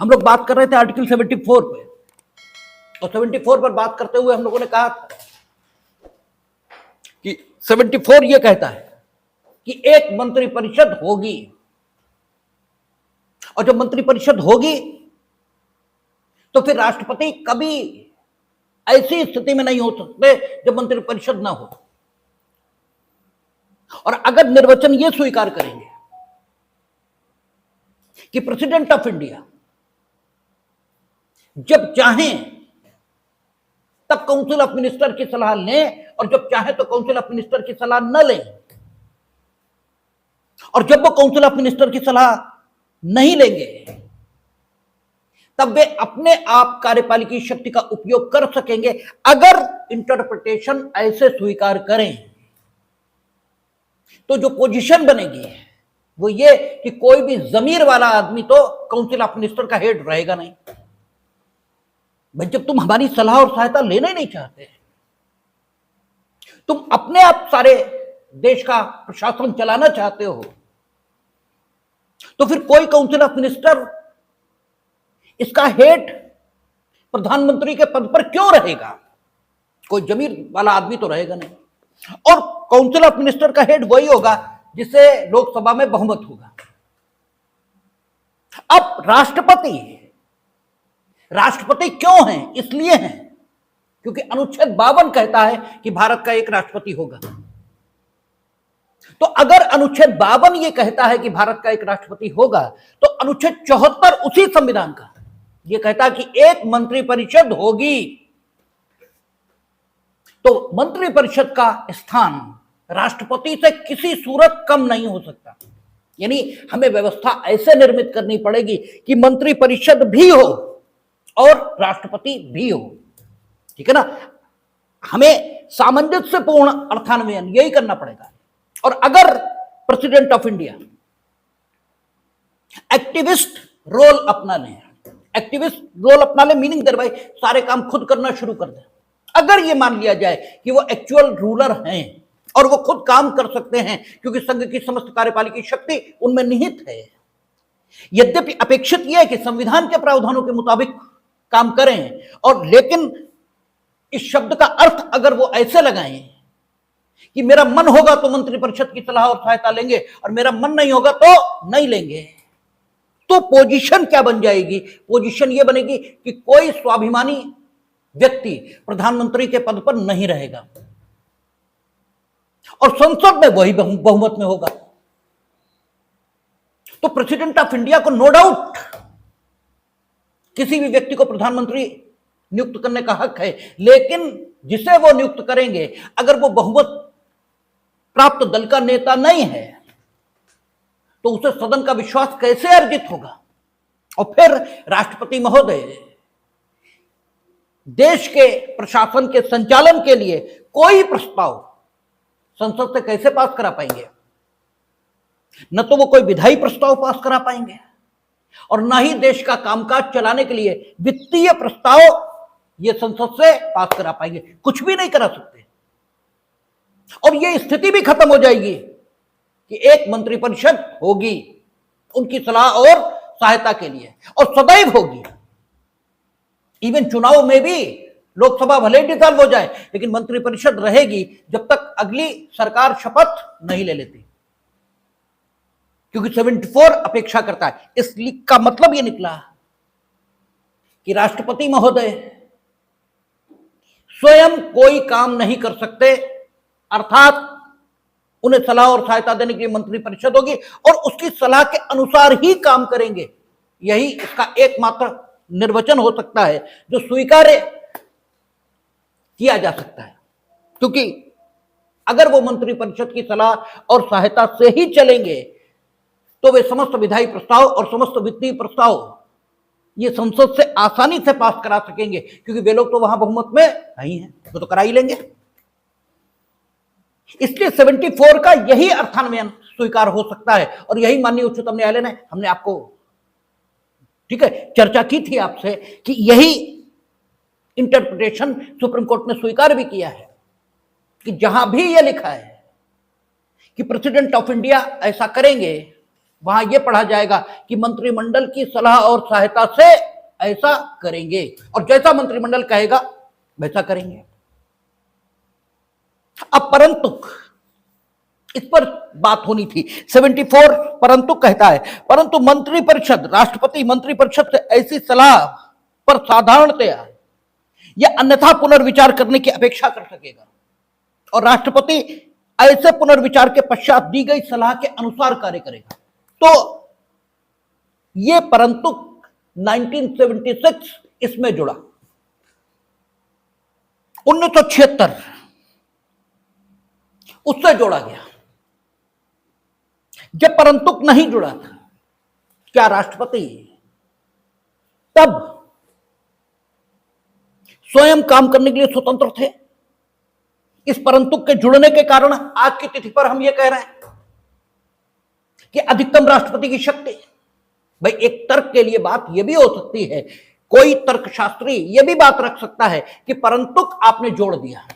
हम लोग बात कर रहे थे आर्टिकल 74 पे, और 74 पर बात करते हुए हम लोगों ने कहा कि 74 ये कहता है कि एक मंत्रिपरिषद होगी, और जब मंत्रिपरिषद होगी तो फिर राष्ट्रपति कभी ऐसी स्थिति में नहीं हो सकते जब मंत्रिपरिषद ना हो। और अगर निर्वचन ये स्वीकार करेंगे कि प्रेसिडेंट ऑफ इंडिया जब चाहें तब काउंसिल ऑफ मिनिस्टर की सलाह लें, और जब चाहे तो काउंसिल ऑफ मिनिस्टर की सलाह न लें, और जब वो काउंसिल ऑफ मिनिस्टर की सलाह नहीं लेंगे तब वे अपने आप कार्यपालिकी शक्ति का उपयोग कर सकेंगे अगर इंटरप्रिटेशन ऐसे स्वीकार करें। तो जो पोजीशन बनेगी वो ये कि कोई भी जमीर वाला आदमी तो काउंसिल ऑफ मिनिस्टर का हेड रहेगा नहीं। भाई जब तुम हमारी सलाह और सहायता लेना ही नहीं चाहते, तुम अपने आप सारे देश का प्रशासन चलाना चाहते हो, तो फिर कोई काउंसिल ऑफ मिनिस्टर इसका हेड प्रधानमंत्री के पद पर क्यों रहेगा? कोई जमीर वाला आदमी तो रहेगा नहीं। और काउंसिल ऑफ मिनिस्टर का हेड वही होगा जिसे लोकसभा में बहुमत होगा। अब राष्ट्रपति क्यों हैं? इसलिए हैं क्योंकि अनुच्छेद 52 कहता है कि भारत का एक राष्ट्रपति होगा। तो अगर अनुच्छेद 52 ये कहता है कि भारत का एक राष्ट्रपति होगा, तो अनुच्छेद 74 उसी संविधान का ये कहता है कि एक मंत्रिपरिषद होगी। तो मंत्रिपरिषद का स्थान राष्ट्रपति से किसी सूरत कम नहीं हो सकता। यानी हमें व्यवस्था ऐसे निर्मित करनी पड़ेगी कि मंत्रिपरिषद भी हो और राष्ट्रपति भी हो। ठीक है ना? हमें सामंजस्यपूर्ण अर्थान्वयन यही करना पड़ेगा। और अगर president of India activist role अपना ले, मीनिंग दे भाई सारे काम खुद करना शुरू कर दे। अगर ये मान लिया जाए कि वो एक्चुअल रूलर हैं और वो खुद काम कर सकते हैं क्योंकि संघ की समस्त कार्यपालिकी शक्ति उनमें निहित है, यद्यपि अपेक्षित यह है कि संविधान के प्रावधानों के मुताबिक काम करें, और लेकिन इस शब्द का अर्थ अगर वो ऐसे लगाएं कि मेरा मन होगा तो मंत्रिपरिषद की सलाह और सहायता लेंगे और मेरा मन नहीं होगा तो नहीं लेंगे, तो पोजीशन क्या बन जाएगी? पोजीशन ये बनेगी कि कोई स्वाभिमानी व्यक्ति प्रधानमंत्री के पद पर नहीं रहेगा और संसद में वही बहुमत में होगा। तो प्रेसिडेंट ऑफ इंडिया को नो डाउट किसी भी व्यक्ति को प्रधानमंत्री नियुक्त करने का हक है, लेकिन जिसे वो नियुक्त करेंगे अगर वो बहुमत प्राप्त दल का नेता नहीं है तो उसे सदन का विश्वास कैसे अर्जित होगा? और फिर राष्ट्रपति महोदय देश के प्रशासन के संचालन के लिए कोई प्रस्ताव संसद से कैसे पास करा पाएंगे? न तो वो कोई विधायी प्रस्ताव पास करा पाएंगे और न ही देश का कामकाज चलाने के लिए वित्तीय प्रस्ताव ये संसद से पास करा पाएंगे। कुछ भी नहीं करा सकते। और ये स्थिति भी खत्म हो जाएगी कि एक मंत्रिपरिषद होगी उनकी सलाह और सहायता के लिए, और सदैव होगी। इवन चुनाव में भी लोकसभा भले डिसॉल्व हो जाए लेकिन मंत्रिपरिषद रहेगी जब तक अगली सरकार शपथ नहीं ले लेती, क्योंकि 74 अपेक्षा करता है। इस लीक का मतलब यह निकला कि राष्ट्रपति महोदय स्वयं कोई काम नहीं कर सकते, अर्थात उन्हें सलाह और सहायता देने के लिए मंत्रिपरिषद होगी और उसकी सलाह के अनुसार ही काम करेंगे। यही इसका एकमात्र निर्वचन हो सकता है जो स्वीकार्य किया जा सकता है, क्योंकि अगर वो मंत्रिपरिषद की सलाह और सहायता से ही चलेंगे तो वे समस्त विधायी प्रस्ताव और समस्त वित्तीय प्रस्ताव ये संसद से आसानी से पास करा सकेंगे, क्योंकि वे लोग तो वहां बहुमत में नहीं है, वो तो करा ही लेंगे। इसलिए 74 का यही अर्थान्वयन स्वीकार हो सकता है और यही माननीय उच्चतम न्यायालय ने, हमने आपको ठीक है चर्चा की थी आपसे कि यही इंटरप्रिटेशन सुप्रीम कोर्ट ने स्वीकार भी किया है कि जहां भी यह लिखा है कि प्रेसिडेंट ऑफ इंडिया ऐसा करेंगे वहां यह पढ़ा जाएगा कि मंत्रिमंडल की सलाह और सहायता से ऐसा करेंगे, और जैसा मंत्रिमंडल कहेगा वैसा करेंगे। अब परंतु इस पर बात होनी थी। 74 परंतु कहता है, परंतु मंत्रिपरिषद, राष्ट्रपति मंत्रिपरिषद से ऐसी सलाह पर साधारणतया या अन्यथा पुनर्विचार करने की अपेक्षा कर सकेगा, और राष्ट्रपति ऐसे पुनर्विचार के पश्चात दी गई सलाह के अनुसार कार्य करेगा। तो यह परंतु 1976 इसमें जुड़ा। 1976 उससे जोड़ा गया। जब परंतु नहीं जुड़ा था, क्या राष्ट्रपति तब स्वयं काम करने के लिए स्वतंत्र थे? इस परंतु के जुड़ने के कारण आज की तिथि पर हम यह कह रहे हैं कि अधिकतम राष्ट्रपति की शक्ति। भाई एक तर्क के लिए बात यह भी हो सकती है, कोई तर्कशास्त्री यह भी बात रख सकता है कि परंतु आपने जोड़ दिया,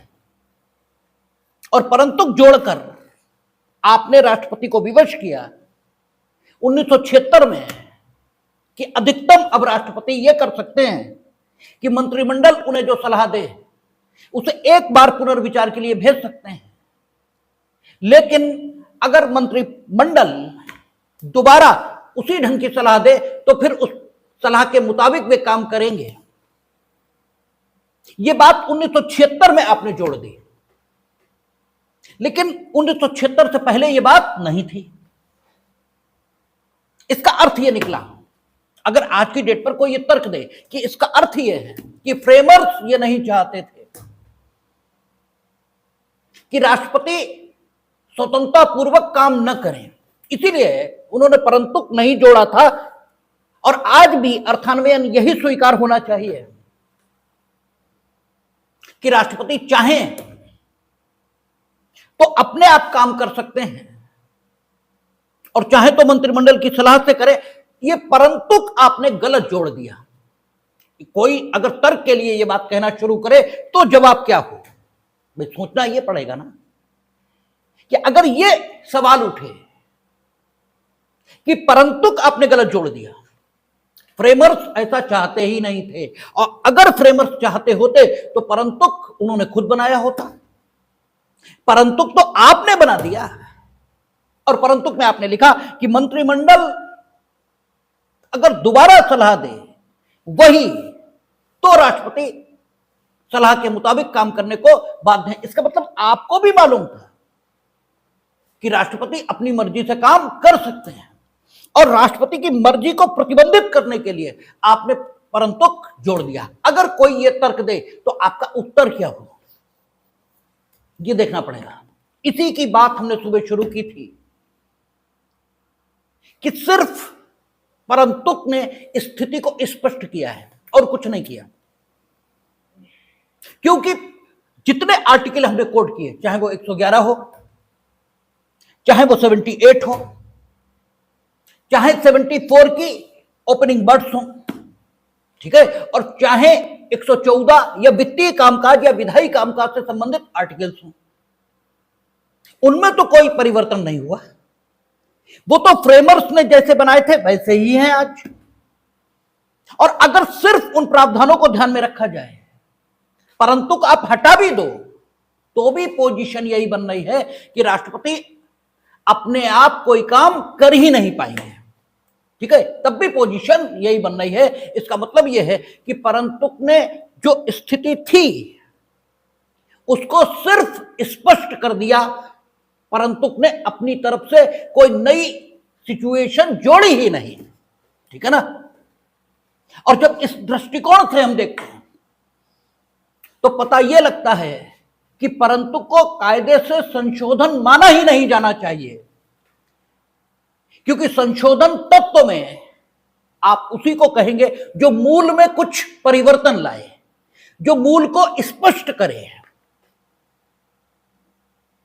और परंतु जोड़कर आपने राष्ट्रपति को विवश किया 1976 में कि अधिकतम अब राष्ट्रपति यह कर सकते हैं कि मंत्रिमंडल उन्हें जो सलाह दे उसे एक बार पुनर्विचार के लिए भेज सकते हैं, लेकिन अगर मंत्रिमंडल दोबारा उसी ढंग की सलाह दे तो फिर उस सलाह के मुताबिक वे काम करेंगे। यह बात 1976 में आपने जोड़ दी, लेकिन 1976 से पहले यह बात नहीं थी। इसका अर्थ यह निकला, अगर आज की डेट पर कोई यह तर्क दे कि इसका अर्थ यह है कि फ्रेमर्स ये नहीं चाहते थे कि राष्ट्रपति स्वतंत्रता पूर्वक काम न करें, इसीलिए उन्होंने परंतु नहीं जोड़ा था, और आज भी अर्थान्वयन यही स्वीकार होना चाहिए कि राष्ट्रपति चाहें तो अपने आप काम कर सकते हैं, और चाहे तो मंत्रिमंडल की सलाह से करे। ये परंतु आपने गलत जोड़ दिया। कोई अगर तर्क के लिए ये बात कहना शुरू करे तो जवाब क्या हो? भाई सोचना ये पड़ेगा ना कि अगर ये सवाल उठे कि परंतु आपने गलत जोड़ दिया, फ्रेमर्स ऐसा चाहते ही नहीं थे, और अगर फ्रेमर्स चाहते होते तो परंतु उन्होंने खुद बनाया होता। परंतु तो आपने बना दिया, और परंतु में आपने लिखा कि मंत्रिमंडल अगर दोबारा सलाह दे वही तो राष्ट्रपति सलाह के मुताबिक काम करने को बाध्य है। इसका मतलब आपको भी मालूम था कि राष्ट्रपति अपनी मर्जी से काम कर सकते हैं, और राष्ट्रपति की मर्जी को प्रतिबंधित करने के लिए आपने परंतु जोड़ दिया। अगर कोई यह तर्क दे तो आपका उत्तर क्या हो, ये देखना पड़ेगा। इसी की बात हमने सुबह शुरू की थी कि सिर्फ परंतु ने स्थिति को स्पष्ट किया है और कुछ नहीं किया, क्योंकि जितने आर्टिकल हमने कोट किए, चाहे वो 111 हो, चाहे वो 78 हो, चाहे 74 की ओपनिंग वर्ड्स हो, ठीक है, और चाहे 114 या वित्तीय कामकाज या विधायी कामकाज से संबंधित आर्टिकल्स हों, उनमें तो कोई परिवर्तन नहीं हुआ। वो तो फ्रेमर्स ने जैसे बनाए थे वैसे ही हैं आज। और अगर सिर्फ उन प्रावधानों को ध्यान में रखा जाए, परंतु आप हटा भी दो तो भी पोजीशन यही बन रही है कि राष्ट्रपति अपने आप कोई काम कर ही नहीं पाएंगे, ठीक है, तब भी पोजीशन यही बन रही है। इसका मतलब यह है कि परंतु ने जो स्थिति थी उसको सिर्फ स्पष्ट कर दिया, परंतु ने अपनी तरफ से कोई नई सिचुएशन जोड़ी ही नहीं, ठीक है ना। और जब इस दृष्टिकोण से हम देखते हैं तो पता यह लगता है कि परंतु को कायदे से संशोधन माना ही नहीं जाना चाहिए, क्योंकि संशोधन तत्व में आप उसी को कहेंगे जो मूल में कुछ परिवर्तन लाए, जो मूल को स्पष्ट करे,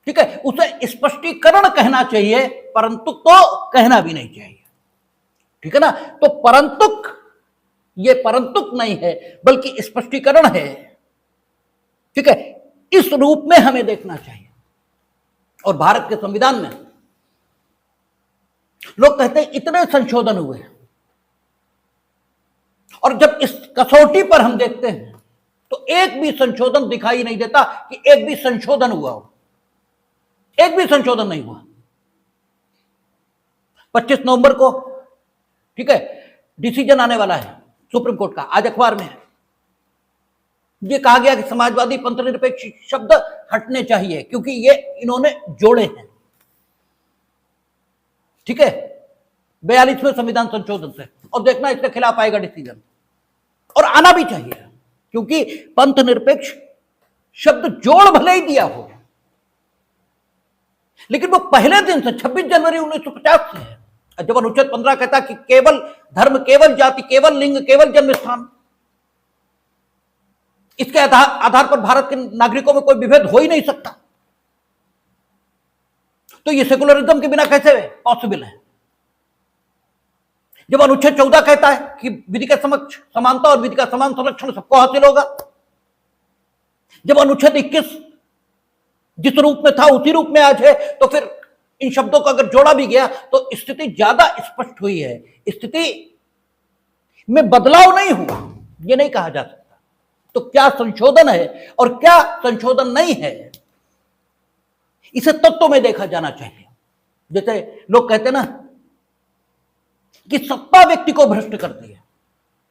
ठीक है, उसे स्पष्टीकरण कहना चाहिए, परंतु तो कहना भी नहीं चाहिए, ठीक है ना। तो परंतु ये परंतु नहीं है बल्कि स्पष्टीकरण है, ठीक है, इस रूप में हमें देखना चाहिए। और भारत के संविधान में लोग कहते हैं इतने संशोधन हुए, और जब इस कसौटी पर हम देखते हैं तो एक भी संशोधन दिखाई नहीं देता कि एक भी संशोधन हुआ हो। एक भी संशोधन नहीं हुआ। 25 नवंबर को, ठीक है, डिसीजन आने वाला है सुप्रीम कोर्ट का, आज अखबार में है। ये कहा गया कि समाजवादी पंथ निरपेक्ष शब्द हटने चाहिए क्योंकि ये इन्होंने जोड़े हैं, ठीक है, 42वें संविधान संशोधन से, और देखना इसके खिलाफ आएगा डिसीजन, और आना भी चाहिए क्योंकि पंथ निरपेक्ष शब्द जोड़ भले ही दिया हो, लेकिन वो पहले दिन से 26 जनवरी 1950 से है, जब अनुच्छेद 15 कहता कि केवल धर्म, केवल जाति, केवल लिंग, केवल जन्म स्थान, इसके आधार पर भारत के नागरिकों में कोई विभेद हो ही नहीं सकता। तो ये सेकुलरिज्म के बिना कैसे पॉसिबल है? जब अनुच्छेद 14 कहता है कि विधि के समक्ष समानता और विधि का समान संरक्षण सबको हासिल होगा, जब अनुच्छेद 21 जिस रूप में था उसी रूप में आज है, तो फिर इन शब्दों को अगर जोड़ा भी गया तो स्थिति ज्यादा स्पष्ट हुई है। स्थिति में बदलाव नहीं हुआ, यह नहीं कहा जा सकता। तो क्या संशोधन है और क्या संशोधन नहीं है, इसे तत्व में देखा जाना चाहिए। जैसे लोग कहते हैं ना कि सत्ता व्यक्ति को भ्रष्ट करती है,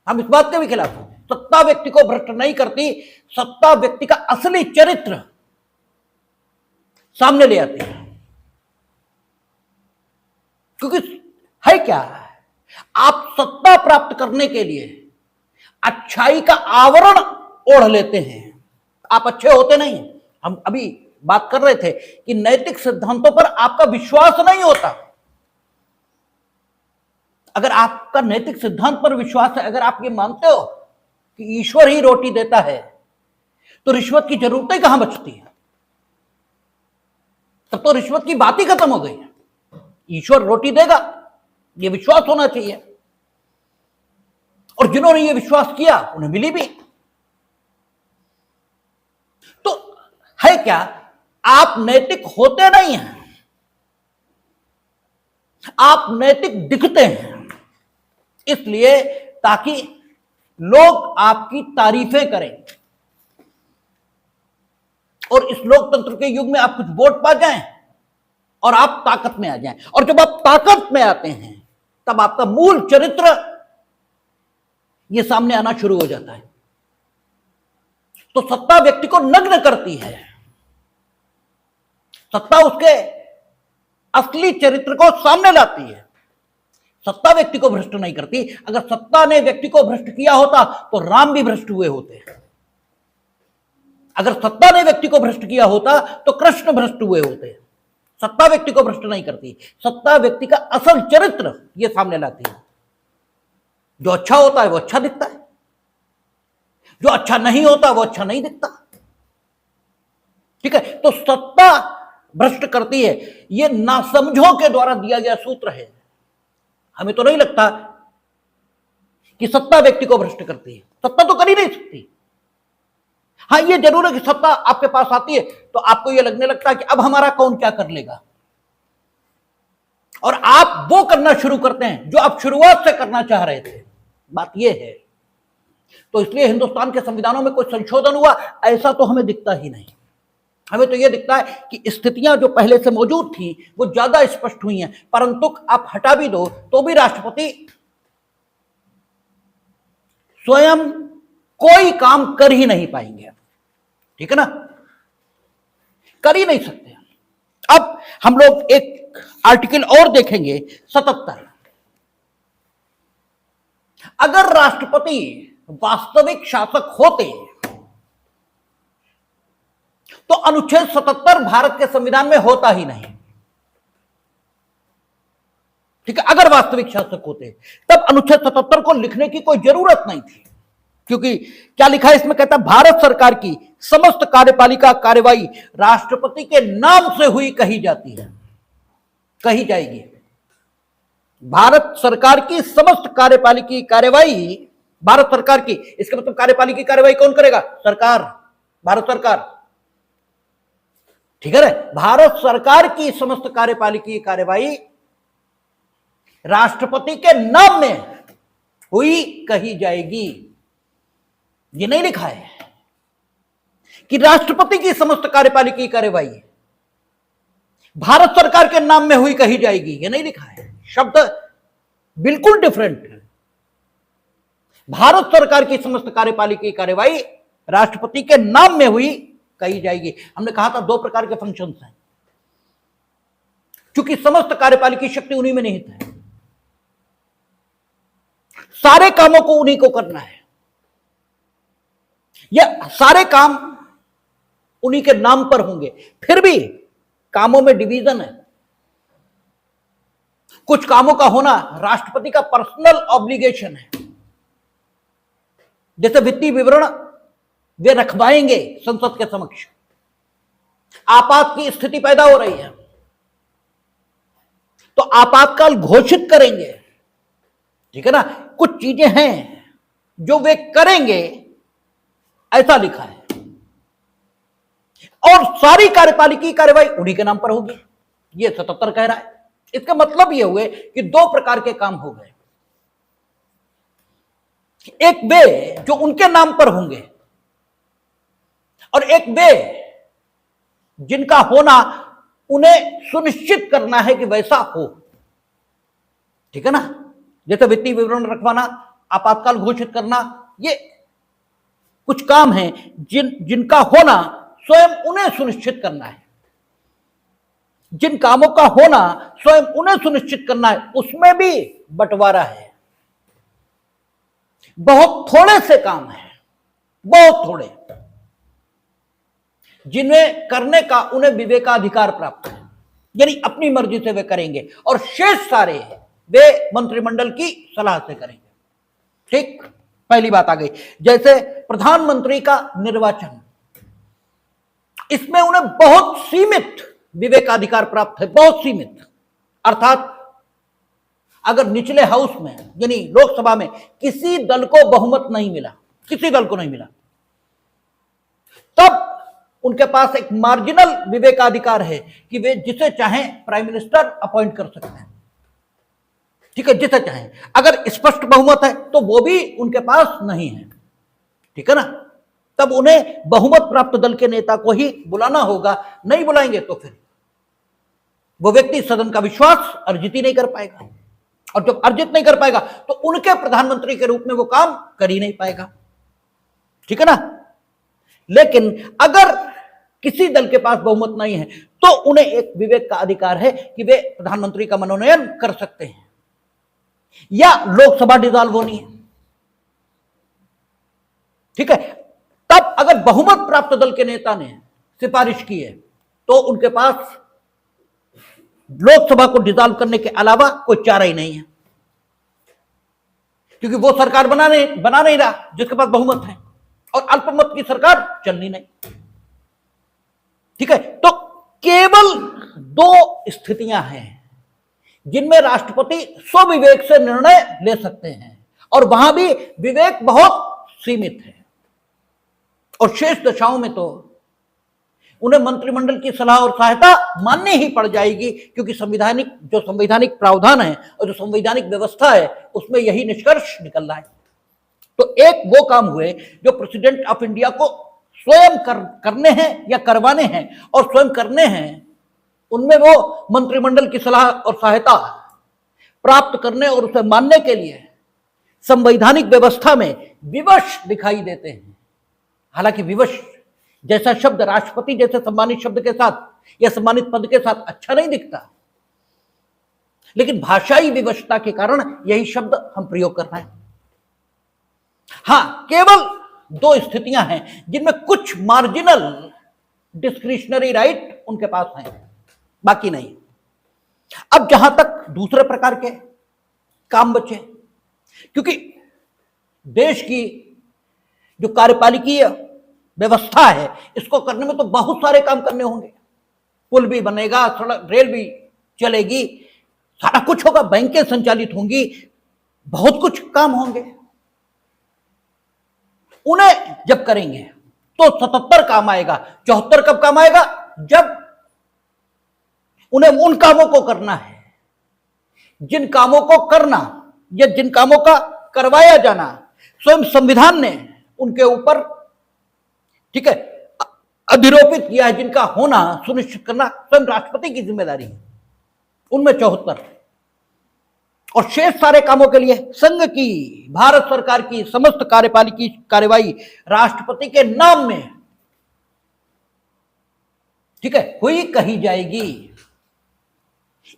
हम इस बात के भी खिलाफ हैं। सत्ता व्यक्ति को भ्रष्ट नहीं करती, सत्ता व्यक्ति का असली चरित्र सामने ले आती है। क्योंकि है क्या, आप सत्ता प्राप्त करने के लिए अच्छाई का आवरण ओढ़ लेते हैं, आप अच्छे होते नहीं। हम अभी बात कर रहे थे कि नैतिक सिद्धांतों पर आपका विश्वास नहीं होता। अगर आपका नैतिक सिद्धांत पर विश्वास है, अगर आप ये मानते हो कि ईश्वर ही रोटी देता है, तो रिश्वत की जरूरतें कहां बचती है? तब तो रिश्वत की बात ही खत्म हो गई है। ईश्वर रोटी देगा, यह विश्वास होना चाहिए, और जिन्होंने यह विश्वास किया उन्हें मिली भी। तो है क्या, आप नैतिक होते नहीं हैं, आप नैतिक दिखते हैं, इसलिए ताकि लोग आपकी तारीफें करें और इस लोकतंत्र के युग में आप कुछ वोट पा जाएं और आप ताकत में आ जाएं। और जब आप ताकत में आते हैं तब आपका मूल चरित्र यह सामने आना शुरू हो जाता है। तो सत्ता व्यक्ति को नग्न करती है, सत्ता उसके असली चरित्र को सामने लाती है। सत्ता व्यक्ति को भ्रष्ट नहीं करती। अगर सत्ता ने व्यक्ति को भ्रष्ट किया होता तो राम भी भ्रष्ट हुए होते। अगर सत्ता ने व्यक्ति को भ्रष्ट किया होता तो कृष्ण भ्रष्ट हुए होते। सत्ता व्यक्ति को भ्रष्ट नहीं करती, सत्ता व्यक्ति का असल चरित्र यह सामने लाती है। जो अच्छा होता है वो अच्छा दिखता है, जो अच्छा नहीं होता वो अच्छा नहीं दिखता, ठीक है। तो सत्ता भ्रष्ट करती है, यह नासमझों के द्वारा दिया गया सूत्र है। हमें तो नहीं लगता कि सत्ता व्यक्ति को भ्रष्ट करती है, सत्ता तो कर ही नहीं सकती। हाँ, ये जरूर है कि सत्ता आपके पास आती है तो आपको यह लगने लगता है कि अब हमारा कौन क्या कर लेगा, और आप वो करना शुरू करते हैं जो आप शुरुआत से करना चाह रहे थे। बात यह है। तो इसलिए हिंदुस्तान के संविधानों में कोई संशोधन हुआ ऐसा तो हमें दिखता ही नहीं। हमें तो यह दिखता है कि स्थितियां जो पहले से मौजूद थी वो ज्यादा स्पष्ट हुई हैं, परंतु आप हटा भी दो तो भी राष्ट्रपति स्वयं कोई काम कर ही नहीं पाएंगे, ठीक है ना, कर ही नहीं सकते। अब हम लोग एक आर्टिकल और देखेंगे 77। अगर राष्ट्रपति वास्तविक शासक होते तो अनुच्छेद 77 भारत के संविधान में होता ही नहीं, ठीक है। अगर वास्तविक शासक होते तब अनुच्छेद 77 को लिखने की कोई जरूरत नहीं थी, क्योंकि क्या लिखा है इसमें, कहता है भारत सरकार की समस्त कार्यपालिका कार्यवाही राष्ट्रपति के नाम से हुई कही जाती है, कही जाएगी। भारत सरकार की समस्त कार्यपालिकी कार्यवाही भारत सरकार की, इसका मतलब कार्यपालिकी कार्यवाही कौन करेगा? सरकार, भारत सरकार, ठीक है। भारत सरकार की समस्त कार्यपालिकी कार्यवाही राष्ट्रपति के नाम में हुई कही जाएगी। ये नहीं लिखा है कि राष्ट्रपति की समस्त कार्यपालिकी कार्यवाही भारत सरकार के नाम में हुई कही जाएगी, ये नहीं लिखा है। शब्द बिल्कुल डिफरेंट है। भारत सरकार की समस्त कार्यपालिकी कार्यवाही राष्ट्रपति के नाम में हुई कही जाएगी। हमने कहा था 2 प्रकार के फंक्शंस हैं, क्योंकि समस्त कार्यपालिकी शक्ति उन्हीं में निहित है। सारे कामों को उन्हीं को करना है, यह सारे काम उन्हीं के नाम पर होंगे। फिर भी कामों में डिवीजन है। कुछ कामों का होना राष्ट्रपति का पर्सनल ऑब्लिगेशन है, जैसे वित्तीय विवरण वे रखवाएंगे संसद के समक्ष। आपात की स्थिति पैदा हो रही है तो आपातकाल घोषित करेंगे, ठीक है ना। कुछ चीजें हैं जो वे करेंगे, ऐसा लिखा है। और सारी कार्यपालिकी कार्यवाही उन्हीं के नाम पर होगी, ये 77 कह रहा है। इसका मतलब ये हुए कि 2 प्रकार के काम हो गए। एक वे जो उनके नाम पर होंगे और एक वे जिनका होना उन्हें सुनिश्चित करना है कि वैसा हो, ठीक है ना। जैसे वित्तीय विवरण रखवाना, आपातकाल घोषित करना, ये कुछ काम हैं जिनका होना स्वयं उन्हें सुनिश्चित करना है। जिन कामों का होना स्वयं उन्हें सुनिश्चित करना है, उसमें भी बंटवारा है। बहुत थोड़े से काम है, बहुत थोड़े, जिन्हें करने का उन्हें विवेकाधिकार प्राप्त है, यानी अपनी मर्जी से वे करेंगे, और शेष सारे वे मंत्रिमंडल की सलाह से करेंगे। ठीक, पहली बात आ गई। जैसे प्रधानमंत्री का निर्वाचन, इसमें उन्हें बहुत सीमित विवेकाधिकार प्राप्त है, बहुत सीमित। अर्थात अगर निचले हाउस में यानी लोकसभा में किसी दल को बहुमत नहीं मिला, किसी दल को नहीं मिला, तब उनके पास एक मार्जिनल विवेकाधिकार है कि वे जिसे चाहें प्राइम मिनिस्टर अपॉइंट कर सकते हैं, ठीक है, जिसे चाहें। अगर स्पष्ट बहुमत है तो वो भी उनके पास नहीं है, ठीक है ना। तब उन्हें बहुमत प्राप्त दल के नेता को ही बुलाना होगा, नहीं बुलाएंगे तो फिर वो व्यक्ति सदन का विश्वास अर्जित ही नहीं कर पाएगा, और जब अर्जित नहीं कर पाएगा तो उनके प्रधानमंत्री के रूप में वो काम कर ही नहीं पाएगा, ठीक है ना। लेकिन अगर किसी दल के पास बहुमत नहीं है तो उन्हें एक विवेक का अधिकार है कि वे प्रधानमंत्री का मनोनयन कर सकते हैं, या लोकसभा डिसॉल्व होनी है, ठीक है। तब अगर बहुमत प्राप्त दल के नेता ने सिफारिश की है तो उनके पास लोकसभा को डिसॉल्व करने के अलावा कोई चारा ही नहीं है, क्योंकि वो सरकार बना नहीं रहा जिसके पास बहुमत है, और अल्पमत की सरकार चलनी नहीं, ठीक है। तो केवल 2 स्थितियां हैं जिनमें राष्ट्रपति स्वविवेक से निर्णय ले सकते हैं, और वहां भी विवेक बहुत सीमित है। और शेष दशाओं में तो उन्हें मंत्रिमंडल की सलाह और सहायता माननी ही पड़ जाएगी, क्योंकि संवैधानिक प्रावधान है और जो संवैधानिक व्यवस्था है उसमें यही निष्कर्ष निकल रहा है। तो एक वो काम हुए जो प्रेसिडेंट ऑफ इंडिया को स्वयं करने हैं या करवाने हैं, और स्वयं करने हैं उनमें वो मंत्रिमंडल की सलाह और सहायता प्राप्त करने और उसे मानने के लिए संवैधानिक व्यवस्था में विवश दिखाई देते हैं। हालांकि विवश जैसा शब्द राष्ट्रपति जैसे सम्मानित शब्द के साथ या सम्मानित पद के साथ अच्छा नहीं दिखता, लेकिन भाषाई विवशता के कारण यही शब्द हम प्रयोग कर रहे हैं। हां, केवल 2 स्थितियां हैं जिनमें कुछ मार्जिनल डिस्क्रिशनरी राइट उनके पास हैं, बाकी नहीं। अब जहां तक दूसरे प्रकार के काम बचे, क्योंकि देश की जो कार्यपालिकीय व्यवस्था है इसको करने में तो बहुत सारे काम करने होंगे। पुल भी बनेगा, सड़क रेल भी चलेगी, सारा कुछ होगा, बैंकें संचालित होंगी, बहुत कुछ काम होंगे। उन्हें जब करेंगे तो 77 काम आएगा। 74 कब काम आएगा? जब उन्हें उन कामों को करना है जिन कामों को करना या जिन कामों का करवाया जाना स्वयं संविधान ने उनके ऊपर, ठीक है, अधिरोपित किया है, जिनका होना सुनिश्चित करना स्वयं राष्ट्रपति की जिम्मेदारी है, उनमें 74, और शेष सारे कामों के लिए संघ की, भारत सरकार की समस्त कार्यपालिकी कार्यवाही राष्ट्रपति के नाम में, ठीक है, हुई कही जाएगी।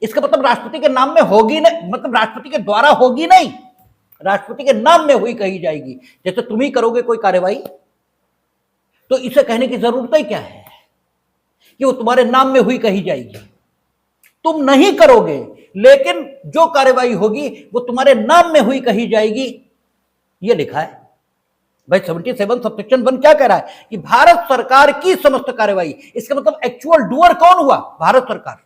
इसका मतलब राष्ट्रपति के नाम में होगी नहीं, मतलब राष्ट्रपति के द्वारा होगी नहीं, राष्ट्रपति के नाम में हुई कही जाएगी। जैसे तुम ही करोगे कोई कार्यवाही तो इसे कहने की जरूरत ही क्या है कि वो तुम्हारे नाम में हुई कही जाएगी। तुम नहीं करोगे लेकिन जो कार्यवाही होगी वो तुम्हारे नाम में हुई कही जाएगी, ये लिखा है भाई। 77 सबसेक्शन 1 क्या कह रहा है कि भारत सरकार की समस्त कार्यवाही, इसका मतलब एक्चुअल डूअर कौन हुआ? भारत सरकार।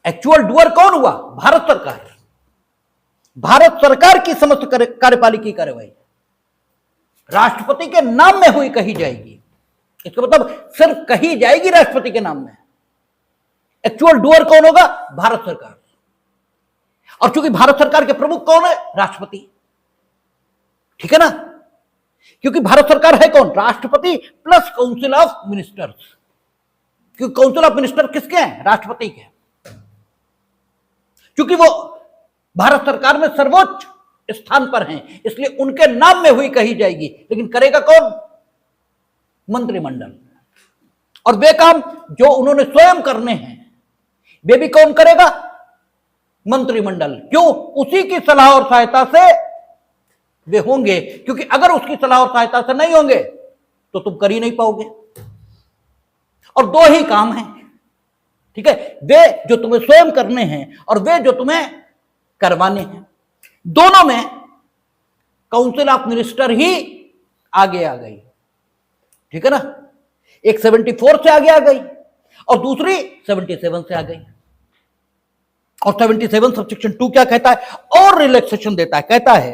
एक्चुअल डूअर कौन हुआ? भारत सरकार। भारत सरकार की समस्त कार्यपालिकी कार्यवाही राष्ट्रपति के नाम में हुई कही जाएगी। इसका मतलब सिर्फ कही जाएगी राष्ट्रपति के नाम में। एक्चुअल डूअर कौन होगा? भारत सरकार। और चूंकि भारत सरकार के प्रमुख कौन है? राष्ट्रपति, ठीक है ना, क्योंकि भारत सरकार है कौन? राष्ट्रपति प्लस काउंसिल ऑफ मिनिस्टर्स। क्योंकि काउंसिल ऑफ मिनिस्टर किसके हैं? राष्ट्रपति के। क्योंकि वो भारत सरकार में सर्वोच्च स्थान पर हैं, इसलिए उनके नाम में हुई कही जाएगी। लेकिन करेगा कौन? मंत्रिमंडल। और वे काम जो उन्होंने स्वयं करने हैं वे भी कौन करेगा? मंत्रिमंडल। क्यों? उसी की सलाह और सहायता से वे होंगे, क्योंकि अगर उसकी सलाह और सहायता से नहीं होंगे तो तुम कर ही नहीं पाओगे। और दो ही काम हैं, ठीक है, वे जो तुम्हें स्वयं करने हैं और वे जो तुम्हें करवाने हैं। दोनों में काउंसिल ऑफ मिनिस्टर ही आगे आ गई, ठीक है ना। एक 74 से आगे आ गई और दूसरी 77 से आ गई। और 77 सबसेक्शन 2 क्या कहता है? और रिलैक्सेशन देता है। कहता है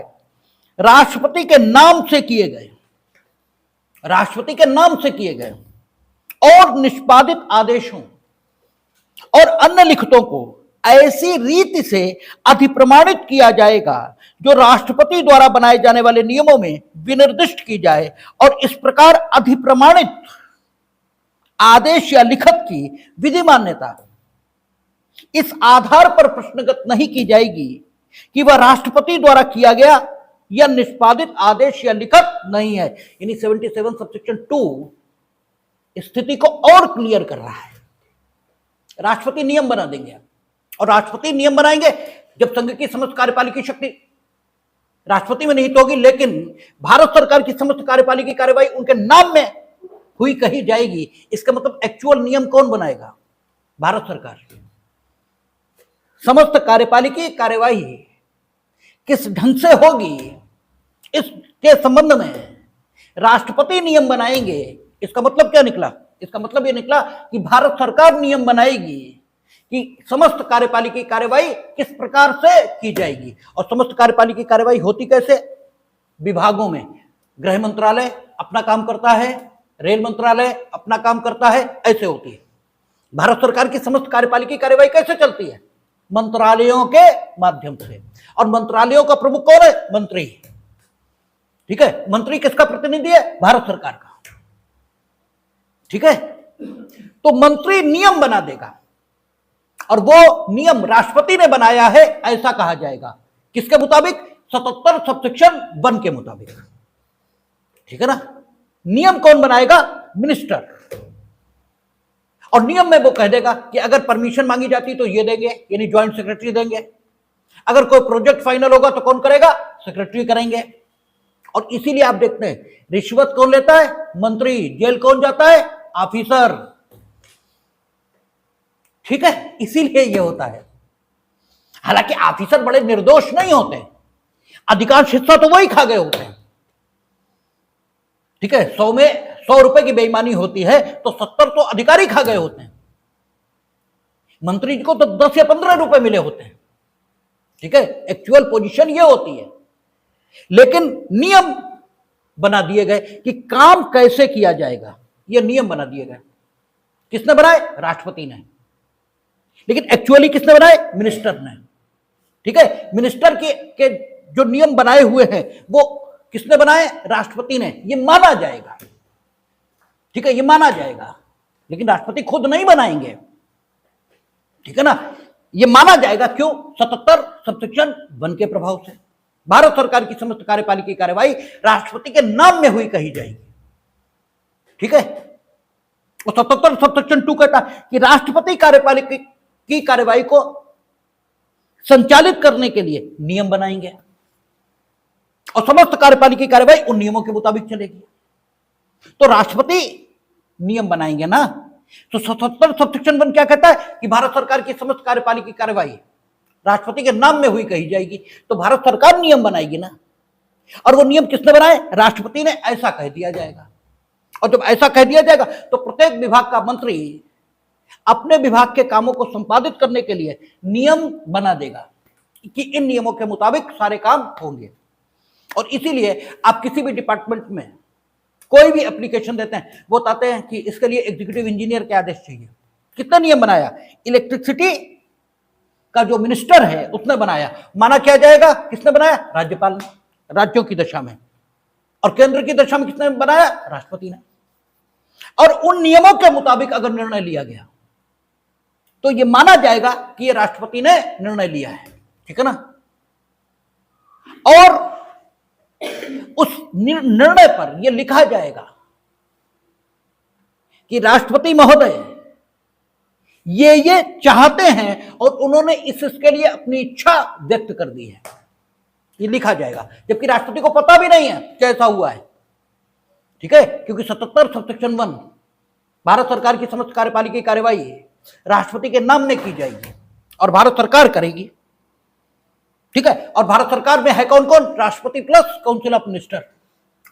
राष्ट्रपति के नाम से किए गए, राष्ट्रपति के नाम से किए गए और निष्पादित आदेशों और अन्य लिखतों को ऐसी रीति से अधिप्रमाणित किया जाएगा जो राष्ट्रपति द्वारा बनाए जाने वाले नियमों में विनिर्दिष्ट की जाए, और इस प्रकार अधिप्रमाणित आदेश या लिखत की विधि मान्यता इस आधार पर प्रश्नगत नहीं की जाएगी कि वह राष्ट्रपति द्वारा किया गया या निष्पादित आदेश या लिखत नहीं है। यानी 77 सबसेक्शन 2 स्थिति को और क्लियर कर रहा है। राष्ट्रपति नियम बना देंगे, और राष्ट्रपति नियम बनाएंगे जब संघ की समस्त कार्यपालिकी शक्ति राष्ट्रपति में निहित होगी, लेकिन भारत सरकार की समस्त कार्यपालिकी कार्यवाही उनके नाम में हुई कही जाएगी। इसका मतलब एक्चुअल नियम कौन बनाएगा? भारत सरकार। समस्त कार्यपालिकी कार्यवाही किस ढंग से होगी इसके संबंध में राष्ट्रपति नियम बनाएंगे। इसका मतलब क्या निकला? इसका मतलब यह निकला कि भारत सरकार नियम बनाएगी कि समस्त कार्यपालिकी कार्यवाही किस प्रकार से की जाएगी। और समस्त कार्यपालिकी कार्यवाही होती कैसे? विभागों में गृह मंत्रालय अपना काम करता है, रेल मंत्रालय अपना काम करता है, ऐसे होती है। भारत सरकार की समस्त कार्यपालिकी कार्यवाही कैसे चलती है? मंत्रालयों के माध्यम से। और मंत्रालयों का प्रमुख कौन है? मंत्री, ठीक है। मंत्री किसका प्रतिनिधि है? भारत सरकार का, ठीक है। तो मंत्री नियम बना देगा और वो नियम राष्ट्रपति ने बनाया है ऐसा कहा जाएगा। किसके मुताबिक? 77 सबसेक्शन 1 के मुताबिक, ठीक है ना। नियम कौन बनाएगा? मिनिस्टर। और नियम में वो कह देगा कि अगर परमिशन मांगी जाती तो ये देंगे, यानी ज्वाइंट सेक्रेटरी देंगे। अगर कोई प्रोजेक्ट फाइनल होगा तो कौन करेगा? सेक्रेटरी करेंगे। और इसीलिए आप देखते हैं रिश्वत कौन लेता है? मंत्री। जेल कौन जाता है? ऑफिसर, ठीक है। इसीलिए ये होता है। हालांकि ऑफिसर बड़े निर्दोष नहीं होते, अधिकांश हिस्सा तो वही खा गए होते हैं, ठीक है। 100 में 100 रुपए की बेईमानी होती है तो 70 तो अधिकारी खा गए होते हैं। मंत्री जी को तो 10 या 15 रुपए मिले होते हैं, ठीक है। एक्चुअल पोजीशन ये होती है। लेकिन नियम बना दिए गए कि काम कैसे किया जाएगा, ये नियम बना दिए गए। किसने बनाए? राष्ट्रपति ने। लेकिन एक्चुअली किसने बनाए? मिनिस्टर ने। ठीक है, मिनिस्टर के जो नियम बनाए हुए हैं वो किसने बनाए? राष्ट्रपति ने। ये माना जाएगा, ठीक है, ये माना जाएगा, लेकिन राष्ट्रपति खुद नहीं बनाएंगे, ठीक है ना। ये माना जाएगा, क्यों? 77 सबसेक्शन 1 के प्रभाव से भारत सरकार की समस्त कार्यपालिका कार्यवाही राष्ट्रपति के नाम में हुई कही जाएगी, ठीक है। और 77 सबसेक्शन 2 कहता है कि राष्ट्रपति कार्यपालिका की कार्यवाही को संचालित करने के लिए नियम बनाएंगे और समस्त कार्यपालिका की कार्यवाही उन नियमों के मुताबिक चलेगी। तो राष्ट्रपति नियम बनाएंगे ना। तो 77 सबसेक्शन 1 क्या कहता है कि भारत सरकार की समस्त कार्यपालिका की कार्यवाही राष्ट्रपति के नाम में हुई कही जाएगी। तो भारत सरकार नियम बनाएगी ना, और वो नियम किसने बनाए? राष्ट्रपति ने। ऐसा कह दिया जाएगा, और जब ऐसा कह दिया जाएगा तो प्रत्येक विभाग का मंत्री अपने विभाग के कामों को संपादित करने के लिए नियम बना देगा कि इन नियमों के मुताबिक सारे काम होंगे। और इसीलिए आप किसी भी डिपार्टमेंट में कोई भी एप्लीकेशन देते हैं, वो बताते हैं कि इसके लिए एग्जीक्यूटिव इंजीनियर के आदेश चाहिए। कितना नियम बनाया? इलेक्ट्रिसिटी का जो मिनिस्टर है उसने बनाया। माना क्या जाएगा? किसने बनाया? राज्यपाल ने, राज्यों की दशा में। और केंद्र की दशा में किसने बनाया? राष्ट्रपति ने। और उन नियमों के मुताबिक अगर निर्णय लिया गया तो यह माना जाएगा कि यह राष्ट्रपति ने निर्णय लिया है, ठीक है ना। और उस निर्णय पर यह लिखा जाएगा कि राष्ट्रपति महोदय ये चाहते हैं और उन्होंने इसके लिए अपनी इच्छा व्यक्त कर दी है, ये लिखा जाएगा। जबकि राष्ट्रपति को पता भी नहीं है कैसा हुआ है, ठीक है, क्योंकि 77 सबसेक्शन 1 भारत सरकार की समस्त कार्यपालिका की कार्यवाही राष्ट्रपति के नाम में की जाएगी और भारत सरकार करेगी, ठीक है। और भारत सरकार में है कौन कौन? राष्ट्रपति प्लस काउंसिल ऑफ मिनिस्टर।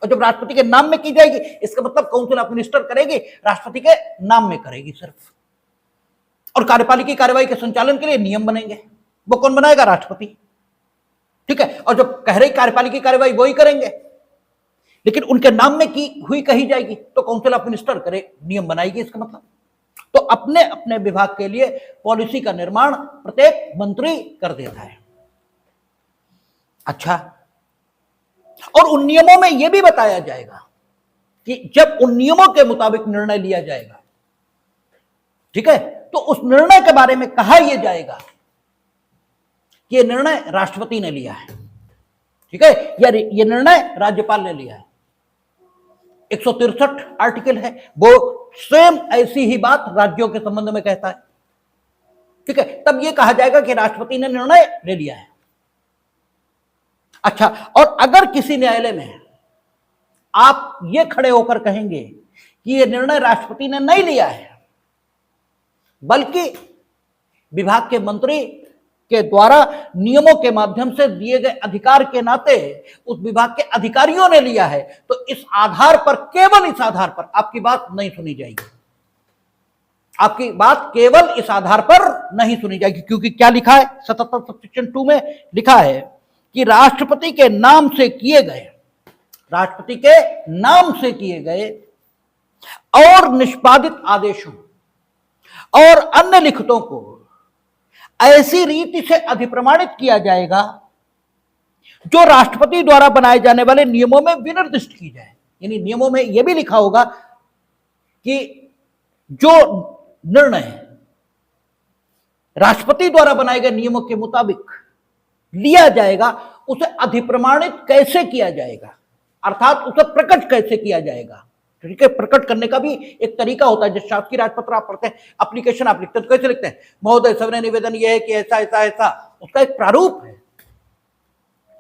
और जब राष्ट्रपति के नाम में की जाएगी इसका मतलब काउंसिल ऑफ मिनिस्टर करेगी, राष्ट्रपति के नाम में करेगी सिर्फ। और कार्यपालिका की कार्यवाही के संचालन के लिए नियम बनेंगे, वो कौन बनाएगा? राष्ट्रपति, ठीक है। और जब कह रही कार्यपालिका की कार्यवाही वही करेंगे, लेकिन उनके नाम में की हुई कही जाएगी तो काउंसिल ऑफ मिनिस्टर करे, नियम बनाएगी इसका मतलब। तो अपने अपने विभाग के लिए पॉलिसी का निर्माण प्रत्येक मंत्री कर देता है। अच्छा, और उन नियमों में यह भी बताया जाएगा कि जब उन नियमों के मुताबिक निर्णय लिया जाएगा, ठीक है, तो उस निर्णय के बारे में कहा यह जाएगा कि यह निर्णय राष्ट्रपति ने लिया है, ठीक है, या यह निर्णय राज्यपाल ने लिया है। 163 आर्टिकल है, वो सेम ऐसी ही बात राज्यों के संबंध में कहता है, ठीक है। तब यह कहा जाएगा कि राष्ट्रपति ने निर्णय ले लिया है। अच्छा, और अगर किसी न्यायालय में आप ये खड़े होकर कहेंगे कि यह निर्णय राष्ट्रपति ने नहीं लिया है बल्कि विभाग के मंत्री के द्वारा नियमों के माध्यम से दिए गए अधिकार के नाते उस विभाग के अधिकारियों ने लिया है, तो इस आधार पर, केवल इस आधार पर आपकी बात नहीं सुनी जाएगी। आपकी बात केवल इस आधार पर नहीं सुनी जाएगी, क्योंकि क्या लिखा है? 77 सबसेक्शन 2 में लिखा है कि राष्ट्रपति के नाम से किए गए, राष्ट्रपति के नाम से किए गए और निष्पादित आदेशों और अन्य लिखितों को ऐसी रीति से अधिप्रमाणित किया जाएगा जो राष्ट्रपति द्वारा बनाए जाने वाले नियमों में विनिर्दिष्ट की जाए। यानी नियमों में यह भी लिखा होगा कि जो निर्णय राष्ट्रपति द्वारा बनाए गए नियमों के मुताबिक लिया जाएगा उसे अधिप्रमाणित कैसे किया जाएगा, अर्थात उसे प्रकट कैसे किया जाएगा, ठीक है। प्रकट करने का भी एक तरीका होता है। जैसे शासकीय राजपत्र आप पढ़ते हैं, एप्लीकेशन आप लिखते हैं तो कैसे लिखते हैं? महोदय सविनय निवेदन यह है कि ऐसा ऐसा ऐसा, उसका एक प्रारूप है,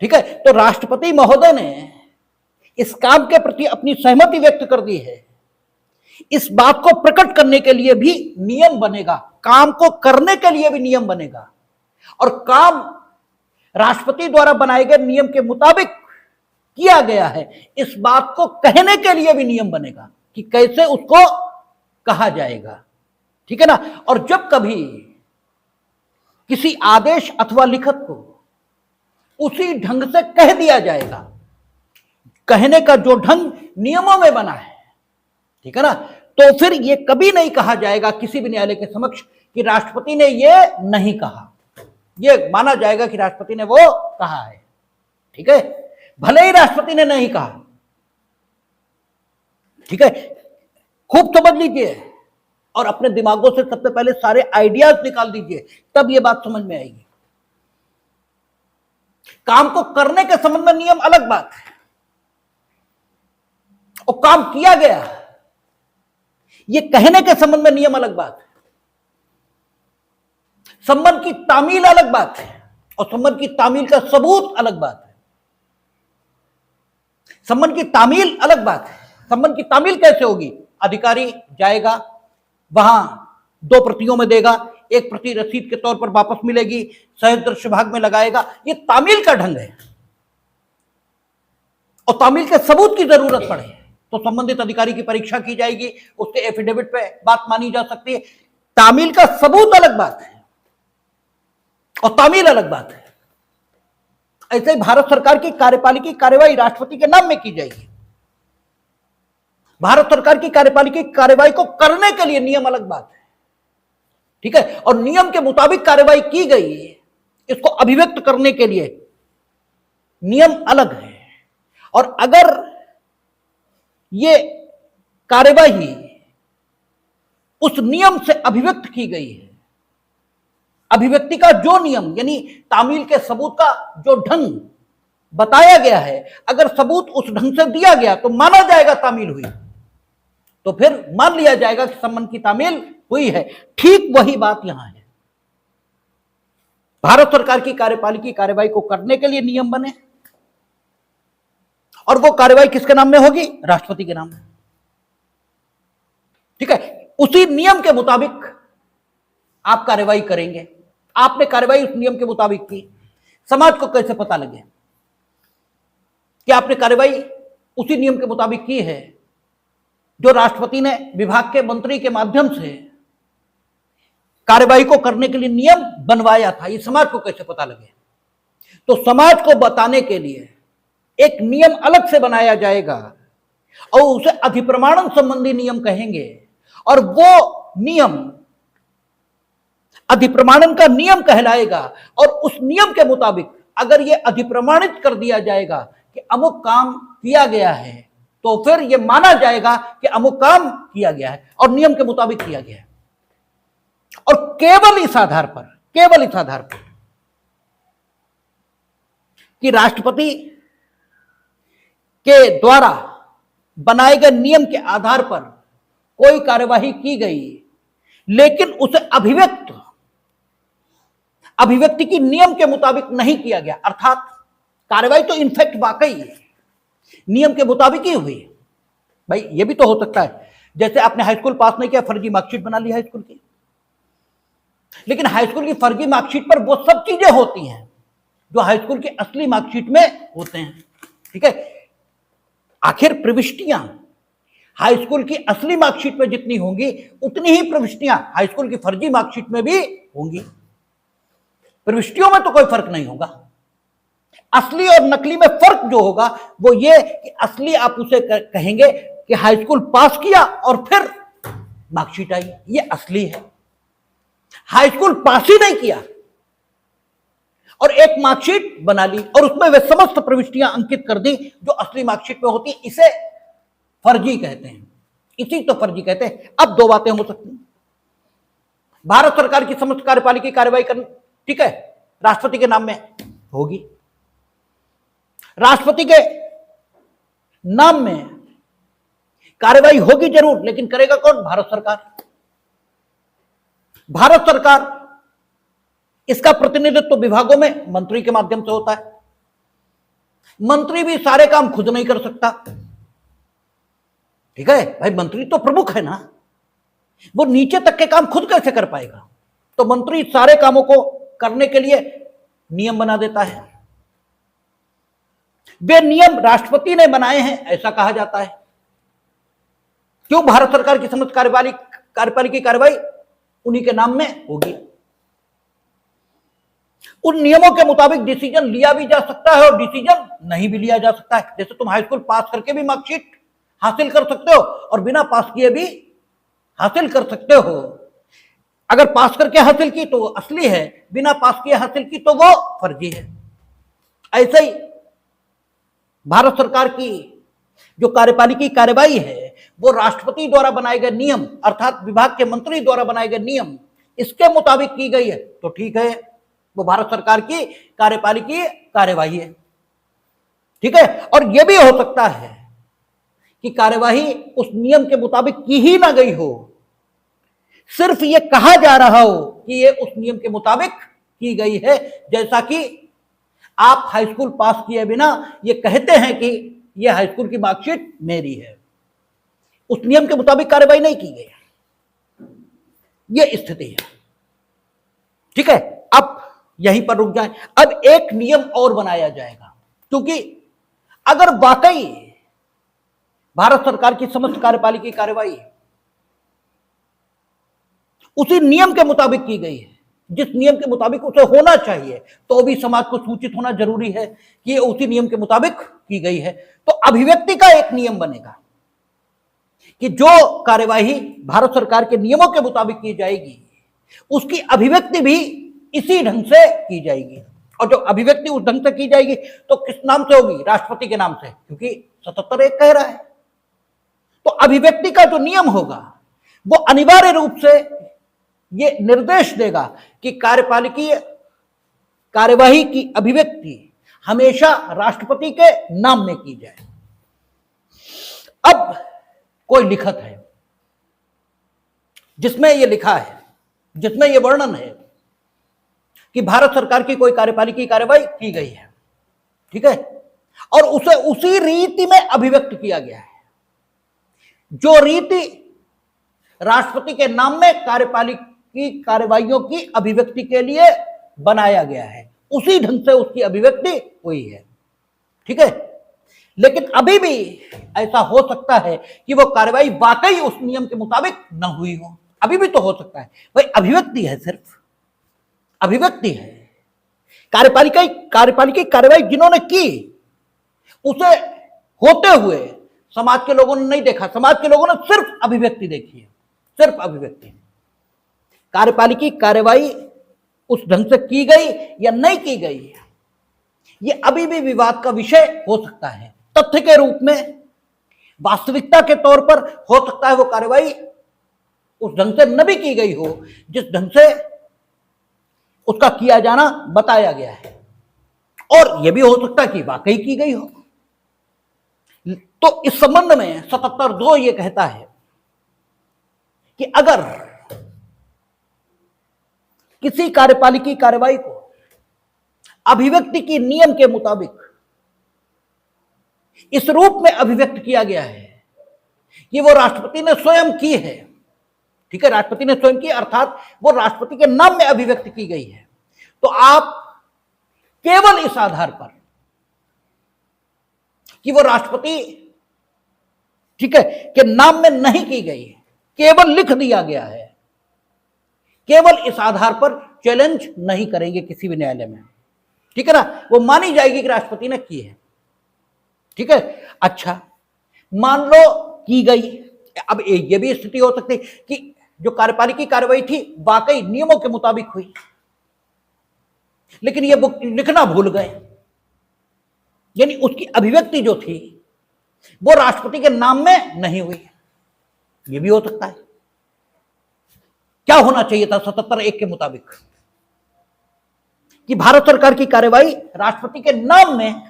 ठीक है। तो राष्ट्रपति महोदय ने इस काम के प्रति अपनी सहमति व्यक्त कर दी है। इस बात को प्रकट करने के लिए भी नियम बनेगा, काम को करने के लिए भी नियम बनेगा, और काम राष्ट्रपति द्वारा बनाए गए नियम के मुताबिक किया गया है, इस बात को कहने के लिए भी नियम बनेगा कि कैसे उसको कहा जाएगा, ठीक है ना। और जब कभी किसी आदेश अथवा लिखत को उसी ढंग से कह दिया जाएगा, कहने का जो ढंग नियमों में बना है, ठीक है ना, तो फिर यह कभी नहीं कहा जाएगा किसी भी न्यायालय के समक्ष कि राष्ट्रपति ने ये नहीं कहा, ये माना जाएगा कि राष्ट्रपति ने वो कहा है। ठीक है, भले ही राष्ट्रपति ने नहीं कहा। ठीक है, खूब समझ लीजिए और अपने दिमागों से सबसे पहले सारे आइडियाज निकाल दीजिए, तब ये बात समझ में आएगी। काम को करने के संबंध में नियम अलग बात है, और काम किया गया ये कहने के संबंध में नियम अलग बात है। संबंध की तामील अलग बात है, और संबंध की तामील का सबूत अलग बात है। संबंध की तामील अलग बात है। संबंध की तामील कैसे होगी? अधिकारी जाएगा, वहां 2 प्रतियों में देगा, एक प्रति रसीद के तौर पर वापस मिलेगी, सहज दृश्य भाग में लगाएगा। ये तामील का ढंग है, और तामील के सबूत की जरूरत पड़े तो संबंधित अधिकारी की परीक्षा की जाएगी, उसके एफिडेविट पे बात मानी जा सकती है। तामील का सबूत अलग बात है और तामील अलग बात है। ऐसे ही भारत सरकार की कार्यपालिकी कार्यवाही राष्ट्रपति के नाम में की जाएगी। भारत सरकार की कार्यपालिकी कार्यवाही को करने के लिए नियम अलग बात है। ठीक है, और नियम के मुताबिक कार्यवाही की गई, इसको अभिव्यक्त करने के लिए नियम अलग है। और अगर ये कार्यवाही उस नियम से अभिव्यक्त की गई है, अभिव्यक्ति का जो नियम यानी तामील के सबूत का जो ढंग बताया गया है, अगर सबूत उस ढंग से दिया गया तो माना जाएगा तामील हुई, तो फिर मान लिया जाएगा कि संबंध की तामील हुई है। ठीक वही बात यहां है। भारत सरकार की कार्यपालिकी कार्यवाही को करने के लिए नियम बने, और वो कार्यवाही किसके नाम में होगी? राष्ट्रपति के नाम में। ठीक है, उसी नियम के मुताबिक आप कार्यवाही करेंगे। आपने कार्यवाही उस नियम के मुताबिक की, समाज को कैसे पता लगे कि आपने कार्यवाही उसी नियम के मुताबिक की है जो राष्ट्रपति ने विभाग के मंत्री के माध्यम से कार्यवाही को करने के लिए नियम बनवाया था? ये समाज को कैसे पता लगे? तो समाज को बताने के लिए एक नियम अलग से बनाया जाएगा, और उसे अधिप्रमाणन संबंधी नियम कहेंगे। और वो नियम अधिप्रमाणन का नियम कहलाएगा, और उस नियम के मुताबिक अगर यह अधिप्रमाणित कर दिया जाएगा कि अमुक काम किया गया है, तो फिर यह माना जाएगा कि अमुक काम किया गया है और नियम के मुताबिक किया गया है। और केवल इस आधार पर कि राष्ट्रपति के द्वारा बनाए गए नियम के आधार पर कोई कार्यवाही की गई, लेकिन उसे अभिव्यक्ति की नियम के मुताबिक नहीं किया गया, अर्थात कार्यवाही तो इनफैक्ट वाकई नियम के मुताबिक ही हुई। भाई ये भी तो हो सकता है, जैसे आपने हाई स्कूल पास नहीं किया, फर्जी मार्कशीट बना ली हाई स्कूल की, लेकिन हाई स्कूल की फर्जी मार्कशीट पर वो सब चीजें होती हैं जो हाई स्कूल की असली मार्कशीट में होते हैं। ठीक है, आखिर प्रविष्टियां हाई स्कूल की असली मार्कशीट में जितनी होंगी, उतनी ही प्रविष्टियां हाई स्कूल की फर्जी मार्कशीट में भी होंगी। प्रविष्टियों में तो कोई फर्क नहीं होगा। असली और नकली में फर्क जो होगा वो ये कि असली आप उसे कहेंगे कि हाई स्कूल पास किया और फिर मार्कशीट आई, ये असली है। हाई स्कूल पास ही नहीं किया और एक मार्कशीट बना ली और उसमें वे समस्त प्रविष्टियां अंकित कर दी जो असली मार्कशीट में होती, इसे फर्जी कहते हैं। इसी तो फर्जी कहते हैं। अब 2 बातें हो सकती हैं। भारत सरकार की समस्त कार्यपालिकी कार्रवाई करनी, ठीक है, राष्ट्रपति के नाम में होगी। राष्ट्रपति के नाम में कार्रवाई होगी जरूर, लेकिन करेगा कौन? भारत सरकार। भारत सरकार, इसका प्रतिनिधित्व विभागों में मंत्री के माध्यम से होता है। मंत्री भी सारे काम खुद नहीं कर सकता। ठीक है भाई, मंत्री तो प्रमुख है ना, वो नीचे तक के काम खुद कैसे कर पाएगा? तो मंत्री सारे कामों को करने के लिए नियम बना देता है। वे नियम राष्ट्रपति ने बनाए हैं ऐसा कहा जाता है। क्यों? भारत सरकार की समस्त कार्यपालिकी कार्रवाई उन्हीं के नाम में होगी। उन नियमों के मुताबिक डिसीजन लिया भी जा सकता है और डिसीजन नहीं भी लिया जा सकता है। जैसे तुम हाई स्कूल पास करके भी मार्कशीट हासिल कर सकते हो और बिना पास किए भी हासिल कर सकते हो। अगर पास करके हासिल की तो वो असली है, बिना पास किए हासिल की तो वो फर्जी है। ऐसे ही भारत सरकार की जो कार्यपालिकी कार्रवाई है वो राष्ट्रपति द्वारा बनाए गए नियम अर्थात विभाग के मंत्री द्वारा बनाए गए नियम इसके मुताबिक की गई है तो ठीक है, वो भारत सरकार की कार्यपालिकी कार्यवाही है। ठीक है, और यह भी हो सकता है कि कार्यवाही उस नियम के मुताबिक की ही ना गई हो, सिर्फ ये कहा जा रहा हो कि ये उस नियम के मुताबिक की गई है। जैसा कि आप हाई स्कूल पास किए बिना ये कहते हैं कि ये हाई स्कूल की मार्कशीट मेरी है, उस नियम के मुताबिक कार्रवाई नहीं की गई, ये स्थिति है। ठीक है, अब यहीं पर रुक जाएं। अब एक नियम और बनाया जाएगा, क्योंकि अगर वाकई भारत सरकार की समस्त कार्यपालिकी कार्रवाई उसी नियम के मुताबिक की गई है, जिस नियम के मुताबिक उसे होना चाहिए, तो भी समाज को सूचित होना जरूरी है कि ये उसी नियम के मुताबिक की गई है। तो अभिव्यक्ति का एक नियम बनेगा कि जो कार्यवाही भारत सरकार के नियमों के मुताबिक की जाएगी उसकी अभिव्यक्ति भी इसी ढंग से की जाएगी। और जो अभिव्यक्ति उस ढंग से की जाएगी तो किस नाम से होगी? राष्ट्रपति के नाम से, क्योंकि 77(1) कह रहा है। तो अभिव्यक्ति का जो नियम होगा वो अनिवार्य रूप से ये निर्देश देगा कि कार्यपालिकी कार्यवाही की अभिव्यक्ति हमेशा राष्ट्रपति के नाम में की जाए। अब कोई लिखत है जिसमें यह लिखा है, जिसमें यह वर्णन है कि भारत सरकार की कोई कार्यपालिकी कार्रवाई की गई है, ठीक है, और उसे उसी रीति में अभिव्यक्त किया गया है जो रीति राष्ट्रपति के नाम में कार्यपालिकी कार्रवाइयों की अभिव्यक्ति के लिए बनाया गया है, उसी ढंग से उसकी अभिव्यक्ति हुई है। ठीक है, लेकिन अभी भी ऐसा हो सकता है कि वो कार्रवाई वाकई उस नियम के मुताबिक न हुई हो, अभी भी तो हो सकता है। भाई अभिव्यक्ति है, सिर्फ अभिव्यक्ति है। कार्यपालिकी कार्रवाई जिन्होंने की उसे होते हुए समाज के लोगों ने नहीं देखा, समाज के लोगों ने सिर्फ अभिव्यक्ति देखी है, सिर्फ अभिव्यक्ति। कार्यपालिकी कार्रवाई उस ढंग से की गई या नहीं की गई, ये अभी भी विवाद का विषय हो सकता है। तथ्य के रूप में, वास्तविकता के तौर पर हो सकता है वो कार्रवाई उस ढंग से न भी की गई हो जिस ढंग से उसका किया जाना बताया गया है, और यह भी हो सकता है कि वाकई की गई हो। तो इस संबंध में 77(2) ये कहता है कि अगर किसी कार्यपालिकी कार्रवाई को अभिव्यक्ति की नियम के मुताबिक इस रूप में अभिव्यक्त किया गया है कि वो राष्ट्रपति ने स्वयं की है, ठीक है, राष्ट्रपति ने स्वयं की अर्थात वो राष्ट्रपति के नाम में अभिव्यक्त की गई है, तो आप केवल इस आधार पर कि वो राष्ट्रपति, ठीक है, के नाम में नहीं की गई, केवल लिख दिया गया है, केवल इस आधार पर चैलेंज नहीं करेंगे किसी भी न्यायालय में। ठीक है ना, वो मानी जाएगी कि राष्ट्रपति ने की है। ठीक है, अच्छा मान लो की गई, अब ये भी स्थिति हो सकती है कि जो कार्यपालिकी कार्रवाई थी वाकई नियमों के मुताबिक हुई, लेकिन ये लिखना भूल गए, यानी उसकी अभिव्यक्ति जो थी वो राष्ट्रपति के नाम में नहीं हुई, ये भी हो सकता है। क्या होना चाहिए था 77(1) के मुताबिक कि भारत सरकार की कार्रवाई राष्ट्रपति के नाम में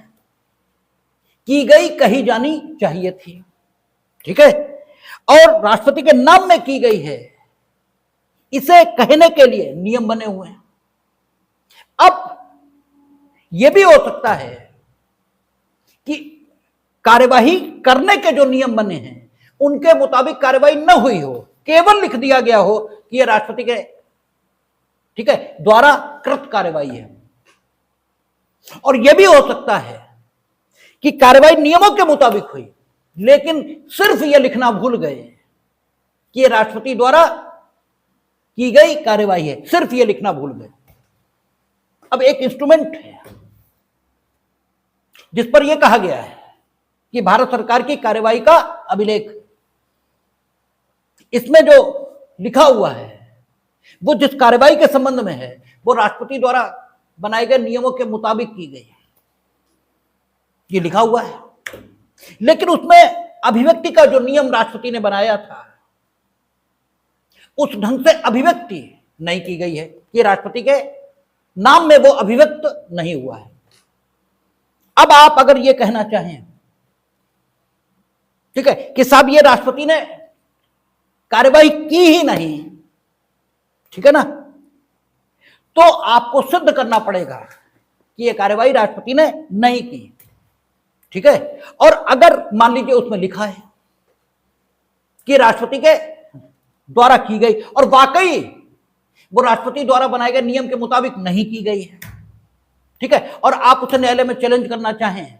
की गई कही जानी चाहिए थी। ठीक है, और राष्ट्रपति के नाम में की गई है, इसे कहने के लिए नियम बने हुए हैं। अब यह भी हो सकता है कि कार्यवाही करने के जो नियम बने हैं उनके मुताबिक कार्यवाही न हुई हो, केवल लिख दिया गया हो कि यह राष्ट्रपति के, ठीक है, द्वारा कृत कार्यवाही है। और यह भी हो सकता है कि कार्यवाही नियमों के मुताबिक हुई, लेकिन सिर्फ यह लिखना भूल गए कि यह राष्ट्रपति द्वारा की गई कार्यवाही है, सिर्फ यह लिखना भूल गए। अब एक इंस्ट्रूमेंट है जिस पर यह कहा गया है कि भारत सरकार की कार्यवाही का अभिलेख, इसमें जो लिखा हुआ है वो जिस कार्रवाई के संबंध में है वो राष्ट्रपति द्वारा बनाए गए नियमों के मुताबिक की गई, ये लिखा हुआ है। लेकिन उसमें अभिव्यक्ति का जो नियम राष्ट्रपति ने बनाया था उस ढंग से अभिव्यक्ति नहीं की गई है कि राष्ट्रपति के नाम में वो अभिव्यक्त नहीं हुआ है। अब आप अगर ये कहना चाहें, ठीक है, कि साहब ये राष्ट्रपति ने कार्रवाई की ही नहीं, ठीक है ना, तो आपको सिद्ध करना पड़ेगा कि ये कार्रवाई राष्ट्रपति ने नहीं की, ठीक है। और अगर मान लीजिए उसमें लिखा है कि राष्ट्रपति के द्वारा की गई और वाकई वो राष्ट्रपति द्वारा बनाए गए नियम के मुताबिक नहीं की गई है, ठीक है, और आप उसे न्यायालय में चैलेंज करना चाहें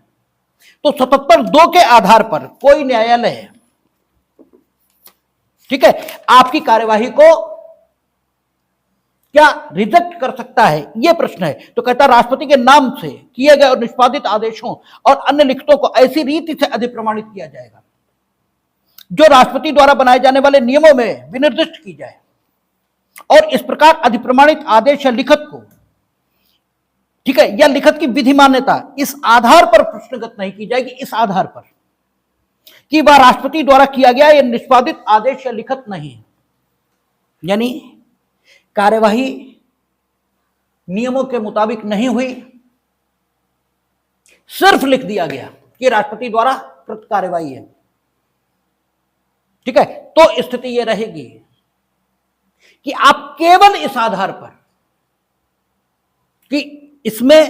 तो 77(2) के आधार पर कोई न्यायालय, ठीक है, आपकी कार्यवाही को क्या रिजेक्ट कर सकता है, यह प्रश्न है। तो कहता राष्ट्रपति के नाम से किए गए और निष्पादित आदेशों और अन्य लिखतों को ऐसी रीति से अधिप्रमाणित किया जाएगा जो राष्ट्रपति द्वारा बनाए जाने वाले नियमों में विनिर्दिष्ट की जाए, और इस प्रकार अधिप्रमाणित आदेश या लिखत को, ठीक है, या लिखत की विधि मान्यता इस आधार पर प्रश्नगत नहीं की जाएगी, इस आधार पर कि वह राष्ट्रपति द्वारा किया गया यह निष्पादित आदेश या लिखत नहीं है। यानी कार्यवाही नियमों के मुताबिक नहीं हुई, सिर्फ लिख दिया गया कि राष्ट्रपति द्वारा कृत कार्यवाही है, ठीक है, तो स्थिति यह रहेगी कि आप केवल इस आधार पर कि इसमें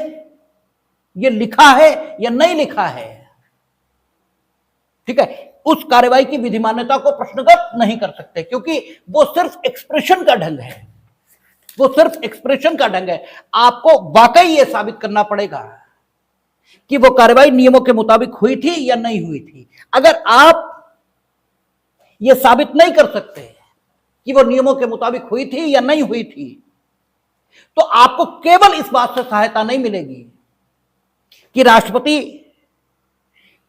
यह लिखा है या नहीं लिखा है, ठीक है, उस कार्यवाही की विधि मान्यता को प्रश्नगत नहीं कर सकते, क्योंकि वो सिर्फ एक्सप्रेशन का ढंग है, वो सिर्फ एक्सप्रेशन का ढंग है। आपको वाकई यह साबित करना पड़ेगा कि वो कार्यवाही नियमों के मुताबिक हुई थी या नहीं हुई थी। अगर आप यह साबित नहीं कर सकते कि वो नियमों के मुताबिक हुई थी या नहीं हुई थी, तो आपको केवल इस बात से सहायता नहीं मिलेगी कि राष्ट्रपति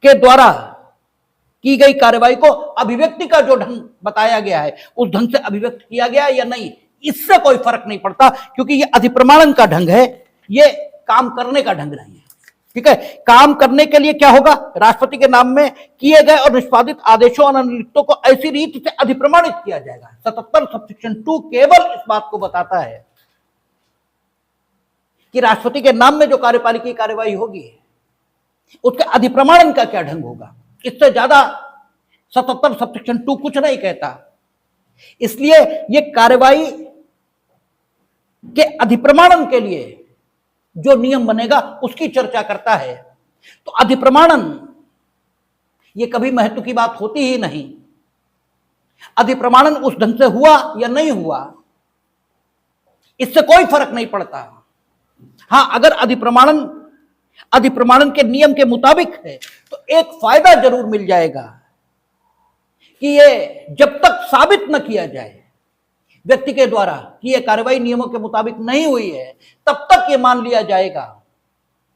के द्वारा की गई कार्यवाही को अभिव्यक्ति का जो ढंग बताया गया है उस ढंग से अभिव्यक्त किया गया या नहीं, इससे कोई फर्क नहीं पड़ता, क्योंकि यह अधिप्रमाणन का ढंग है, यह काम करने का ढंग नहीं है, ठीक है। काम करने के लिए क्या होगा, राष्ट्रपति के नाम में किए गए और निष्पादित आदेशों और अनुलिप्तों को ऐसी रीति से अधिप्रमाणित किया जाएगा। 77 सबसेक्शन 2 केवल इस बात को बताता है कि राष्ट्रपति के नाम में जो कार्यपालिका कार्यवाही होगी उसके अधिप्रमाणन का क्या ढंग होगा। इससे ज्यादा 77 सबसेक्शन 2 कुछ नहीं कहता। इसलिए यह कार्यवाही के अधिप्रमाणन के लिए जो नियम बनेगा उसकी चर्चा करता है। तो अधिप्रमाणन यह कभी महत्व की बात होती ही नहीं। अधिप्रमाणन उस ढंग से हुआ या नहीं हुआ इससे कोई फर्क नहीं पड़ता। हां, अगर अधिप्रमाणन के नियम के मुताबिक है तो एक फायदा जरूर मिल जाएगा कि ये जब तक साबित न किया जाए व्यक्ति के द्वारा कि यह कार्रवाई नियमों के मुताबिक नहीं हुई है, तब तक ये मान लिया जाएगा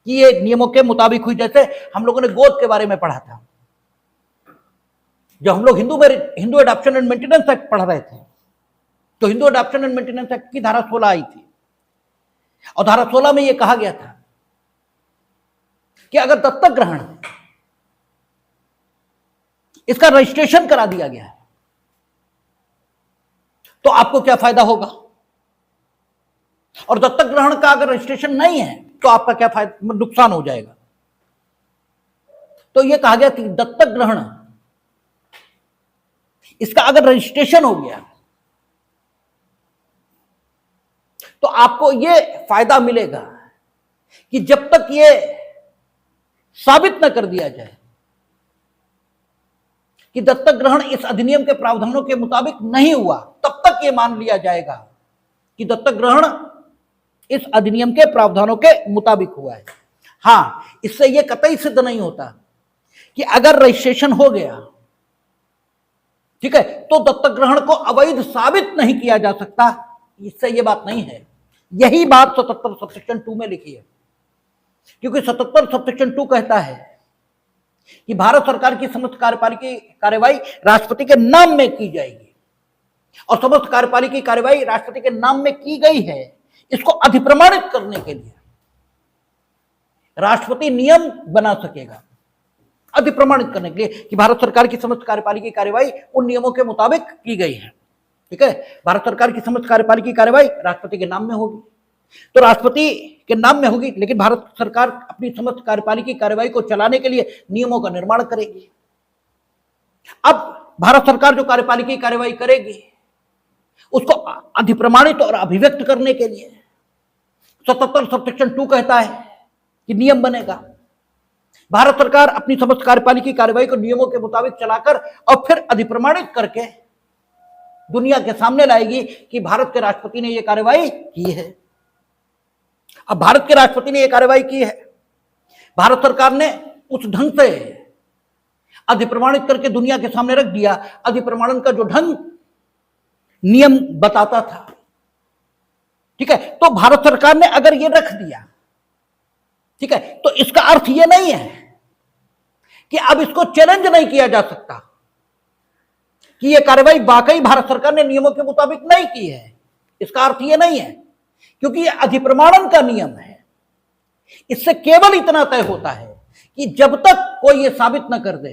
कि ये नियमों के मुताबिक हुई। जैसे हम लोगों ने गोद के बारे में पढ़ा था, जब हम लोग Hindu adoption and maintenance act पढ़ रहे थे, तो Hindu adoption and maintenance act की धारा 16 आई थी, और धारा 16 में यह कहा गया था कि अगर दत्तक ग्रहण इसका रजिस्ट्रेशन करा दिया गया है तो आपको क्या फायदा होगा, और दत्तक ग्रहण का अगर रजिस्ट्रेशन नहीं है तो आपका क्या फायदा, नुकसान हो जाएगा। तो यह कहा गया कि दत्तक ग्रहण इसका अगर रजिस्ट्रेशन हो गया तो आपको यह फायदा मिलेगा कि जब तक यह साबित न कर दिया जाए कि दत्तक ग्रहण इस अधिनियम के प्रावधानों के मुताबिक नहीं हुआ, तब तक यह मान लिया जाएगा कि दत्तक ग्रहण इस अधिनियम के प्रावधानों के मुताबिक हुआ है। हां, इससे यह कतई सिद्ध नहीं होता कि अगर रजिस्ट्रेशन हो गया, ठीक है, तो दत्तक ग्रहण को अवैध साबित नहीं किया जा सकता। इससे यह बात नहीं है। यही बात 77 सबसेक्शन 2 में लिखी है, क्योंकि 77 सबसेक्शन 2 कहता है कि भारत सरकार की समस्त कार्यपालिका कार्यवाही राष्ट्रपति के नाम में की जाएगी, और समस्त कार्यपालिका की कार्यवाही राष्ट्रपति के नाम में की गई है, इसको अधिप्रमाणित करने के लिए राष्ट्रपति नियम बना सकेगा, अधिप्रमाणित करने के लिए कि भारत सरकार की समस्त कार्यपालिका की कार्यवाही उन नियमों के मुताबिक की गई है। ठीक है, भारत सरकार की समस्त कार्यपालिका की कार्यवाही राष्ट्रपति के नाम में होगी, तो राष्ट्रपति के नाम में होगी, लेकिन भारत सरकार अपनी समस्त कार्यपालिका की कार्यवाही को चलाने के लिए नियमों का निर्माण करेगी। अब भारत सरकार जो कार्यपालिका की कार्यवाही करेगी उसको अधिप्रमाणित और अभिव्यक्त करने के लिए 77 सबसेक्शन 2 कहता है कि नियम बनेगा। भारत सरकार अपनी समस्त कार्यपालिका की कार्यवाही को नियमों के मुताबिक चलाकर और फिर अधिप्रमाणित करके दुनिया के सामने लाएगी कि भारत के राष्ट्रपति ने यह कार्यवाही की है। अब भारत के राष्ट्रपति ने यह कार्यवाही की है, भारत सरकार ने उस ढंग से अधिप्रमाणित करके दुनिया के सामने रख दिया। अधिप्रमाणन का जो ढंग नियम बताता था, ठीक है, तो भारत सरकार ने अगर यह रख दिया, ठीक है, तो इसका अर्थ यह नहीं है कि अब इसको चैलेंज नहीं किया जा सकता कि यह कार्रवाई वाकई भारत सरकार ने नियमों के मुताबिक नहीं की है। इसका अर्थ यह नहीं है, क्योंकि यह अधिप्रमाणन का नियम है। इससे केवल इतना तय होता है कि जब तक कोई यह साबित न कर दे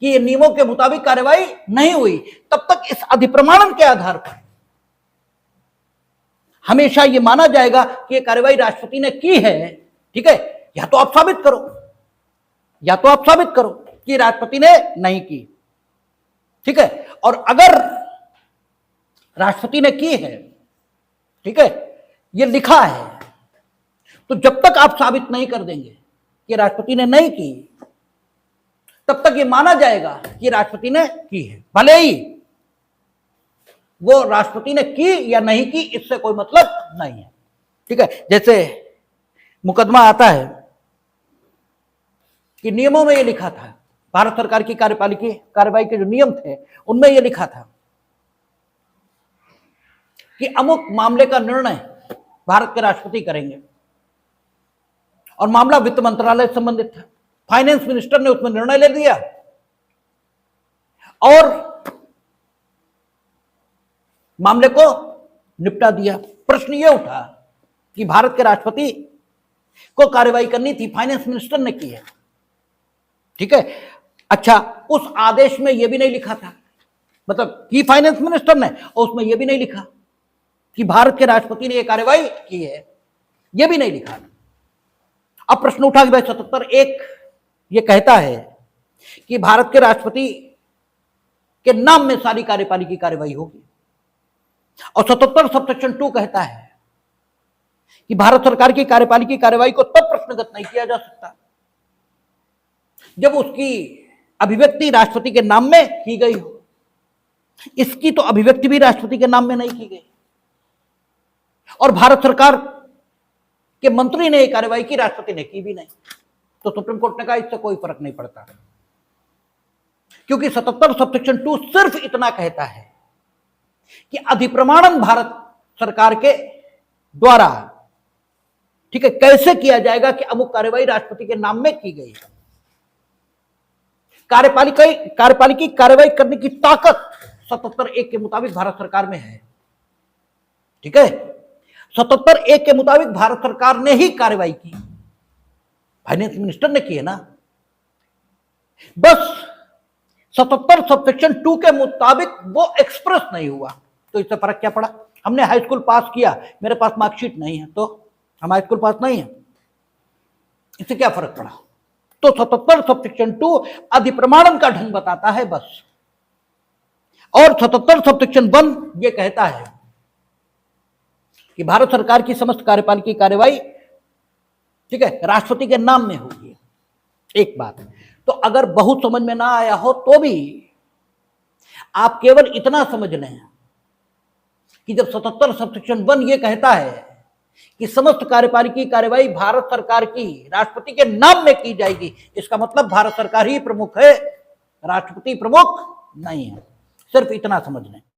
कि ये नियमों के मुताबिक कार्यवाही नहीं हुई, तब तक इस अधिप्रमाणन के आधार पर हमेशा यह माना जाएगा कि यह कार्यवाही राष्ट्रपति ने की है। ठीक है, या तो आप साबित करो, या तो आप साबित करो कि राष्ट्रपति ने नहीं की। ठीक है, और अगर राष्ट्रपति ने की है, ठीक है, यह लिखा है, तो जब तक आप साबित नहीं कर देंगे कि राष्ट्रपति ने नहीं की, तब तक यह माना जाएगा कि राष्ट्रपति ने की है। भले ही वो राष्ट्रपति ने की या नहीं की, इससे कोई मतलब नहीं है। ठीक है, जैसे मुकदमा आता है कि नियमों में यह लिखा था, भारत सरकार की कार्यपालिका कार्रवाई के जो नियम थे उनमें यह लिखा था कि अमुक मामले का निर्णय भारत के राष्ट्रपति करेंगे, और मामला वित्त मंत्रालय से संबंधित था। फाइनेंस मिनिस्टर ने उसमें निर्णय ले लिया और मामले को निपटा दिया। प्रश्न यह उठा कि भारत के राष्ट्रपति को कार्रवाई करनी थी, फाइनेंस मिनिस्टर ने की है। ठीक है, अच्छा, उस आदेश में यह भी नहीं लिखा था, मतलब कि फाइनेंस मिनिस्टर ने, और उसमें यह भी नहीं लिखा कि भारत के राष्ट्रपति ने यह कार्रवाई की है, यह भी नहीं लिखा। अब प्रश्न उठा कि भाई 77(1) यह कहता है कि भारत के राष्ट्रपति के नाम में सारी कार्यपालिका की कार्रवाई होगी, और 77 सबसेक्शन 2 कहता है कि भारत सरकार की कार्यपालिका की कार्रवाई को तब प्रश्नगत नहीं किया जा सकता जब उसकी अभिव्यक्ति राष्ट्रपति के नाम में की गई हो। इसकी तो अभिव्यक्ति भी राष्ट्रपति के नाम में नहीं की गई, और भारत सरकार के मंत्री ने यह कार्रवाई की, राष्ट्रपति ने की भी नहीं। तो सुप्रीम कोर्ट ने कहा इससे कोई फर्क नहीं पड़ता, क्योंकि 77 सबसेक्शन 2 सिर्फ इतना कहता है कि अधिप्रमाणन भारत सरकार के द्वारा, ठीक है, कैसे किया जाएगा कि अमुक कार्यवाही राष्ट्रपति के नाम में की गई। कार्यपालिका की कार्रवाई करने की ताकत 77(1) के मुताबिक भारत सरकार में है। ठीक है, 77(1) के मुताबिक भारत सरकार ने ही कार्रवाई की, फाइनेंस मिनिस्टर ने की है ना। बस 77 सबसेक्शन 2 के मुताबिक वो एक्सप्रेस नहीं हुआ, तो इससे फर्क क्या पड़ा? हमने हाई स्कूल पास किया, मेरे पास मार्कशीट नहीं है, तो हम हाई स्कूल पास नहीं है, इससे क्या फर्क पड़ा? तो 77 सबसेक्शन 2 अधिप्रमाणन का ढंग बताता है बस, और 77 सबसेक्शन 1 ये कहता है कि भारत सरकार की समस्त कार्यपालिका की कार्यवाही, ठीक है, राष्ट्रपति के नाम में होगी। एक बात, तो अगर बहुत समझ में ना आया हो तो भी आप केवल इतना समझ लें कि जब 77 सबसेक्शन 1 ये कहता है कि समस्त कार्यपालिका की कार्यवाही भारत सरकार की राष्ट्रपति के नाम में की जाएगी, इसका मतलब भारत सरकार ही प्रमुख है, राष्ट्रपति प्रमुख नहीं है। सिर्फ इतना समझ लें।